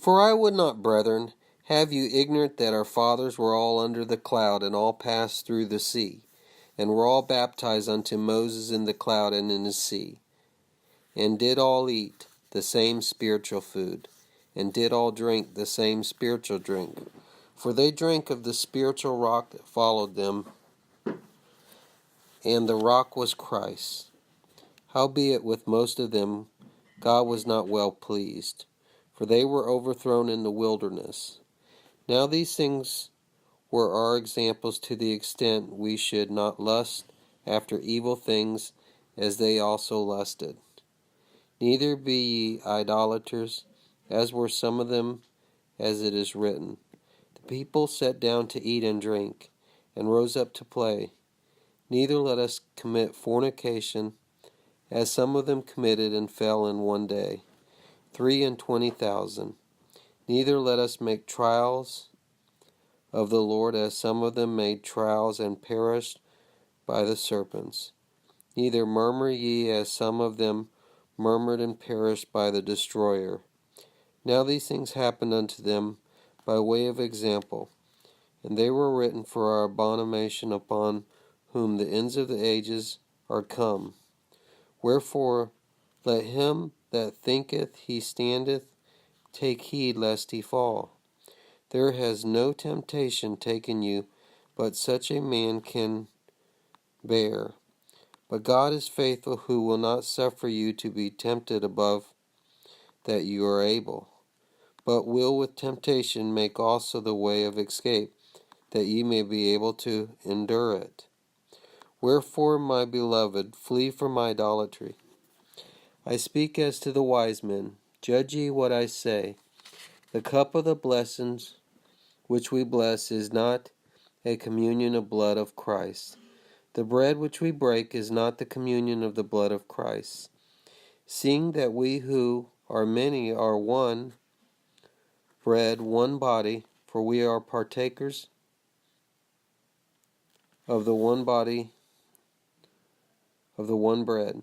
For I would not, brethren, have you ignorant that our fathers were all under the cloud, and all passed through the sea, and were all baptized unto Moses in the cloud and in the sea, and did all eat the same spiritual food, and did all drink the same spiritual drink. For they drank of the spiritual rock that followed them, and the rock was Christ. Howbeit with most of them God was not well pleased, for they were overthrown in the wilderness. Now these things were our examples, to the extent we should not lust after evil things as they also lusted. Neither be ye idolaters, as were some of them, as it is written, the people sat down to eat and drink, and rose up to play. Neither let us commit fornication, as some of them committed and fell in one day, 23,000. Neither let us make trials of the Lord, as some of them made trials and perished by the serpents. Neither murmur ye, as some of them murmured and perished by the destroyer. Now these things happened unto them by way of example, and they were written for our abomination, upon whom the ends of the ages are come. Wherefore let him that thinketh he standeth take heed lest he fall. There has no temptation taken you, but such a man can bear. But God is faithful, who will not suffer you to be tempted above that you are able, but will with temptation make also the way of escape, that ye may be able to endure it. Wherefore, my beloved, flee from idolatry. I speak as to the wise men. Judge ye what I say. The cup of the blessings which we bless is not a communion of blood of Christ. The bread which we break is not the communion of the blood of Christ. Seeing that we who are many are one bread, one body, for we are partakers of the one body, of the one bread.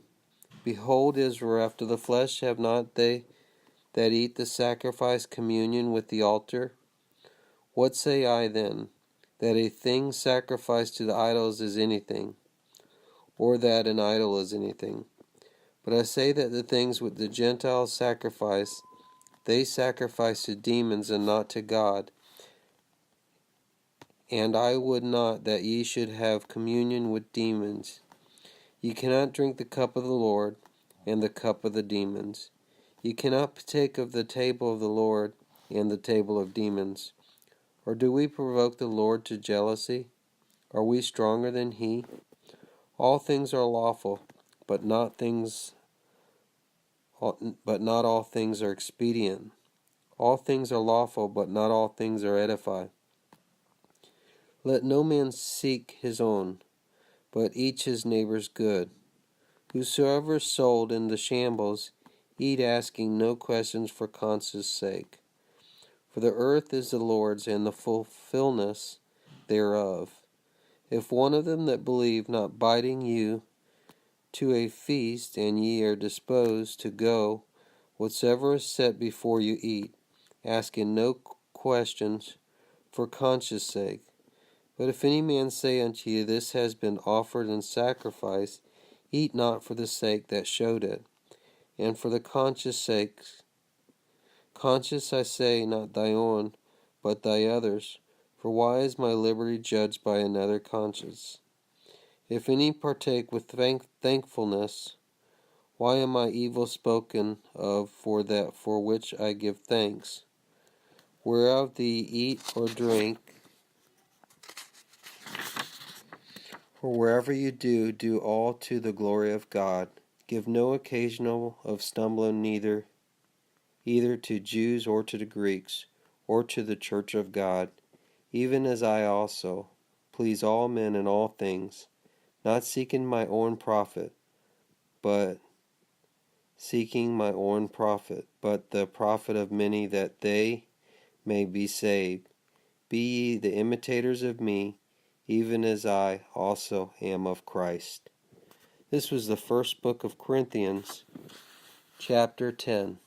Behold, Israel, after the flesh, have not they that eat the sacrifice communion with the altar? What say I then? That a thing sacrificed to the idols is anything, or that an idol is anything. But I say that the things which the Gentiles sacrifice, they sacrifice to demons and not to God. And I would not that ye should have communion with demons. Ye cannot drink the cup of the Lord and the cup of the demons. Ye cannot partake of the table of the Lord and the table of demons. Or do we provoke the Lord to jealousy? Are we stronger than he? All things are lawful, but not all things are expedient. All things are lawful, but not all things are edify. Let no man seek his own, but each his neighbor's good. Whosoever is sold in the shambles, eat asking no questions for conscience sake. For the earth is the Lord's, and the fulfillment thereof. If one of them that believe not biting you to a feast, and ye are disposed to go, whatsoever is set before you eat, asking no questions for conscience sake. But if any man say unto you, This has been offered in sacrifice, eat not for the sake that showed it, and for the conscience sake. Conscience, I say, not thy own, but thy others. For why is my liberty judged by another conscience? If any partake with thankfulness, why am I evil spoken of for that for which I give thanks? Whereof thee eat or drink, or wherever you do, do all to the glory of God. Give no occasional of stumbling either to Jews or to the Greeks, or to the church of God, even as I also please all men in all things, not seeking my own profit, but the profit of many, that they may be saved. Be ye the imitators of me, even as I also am of Christ. This was the first book of Corinthians, chapter 10.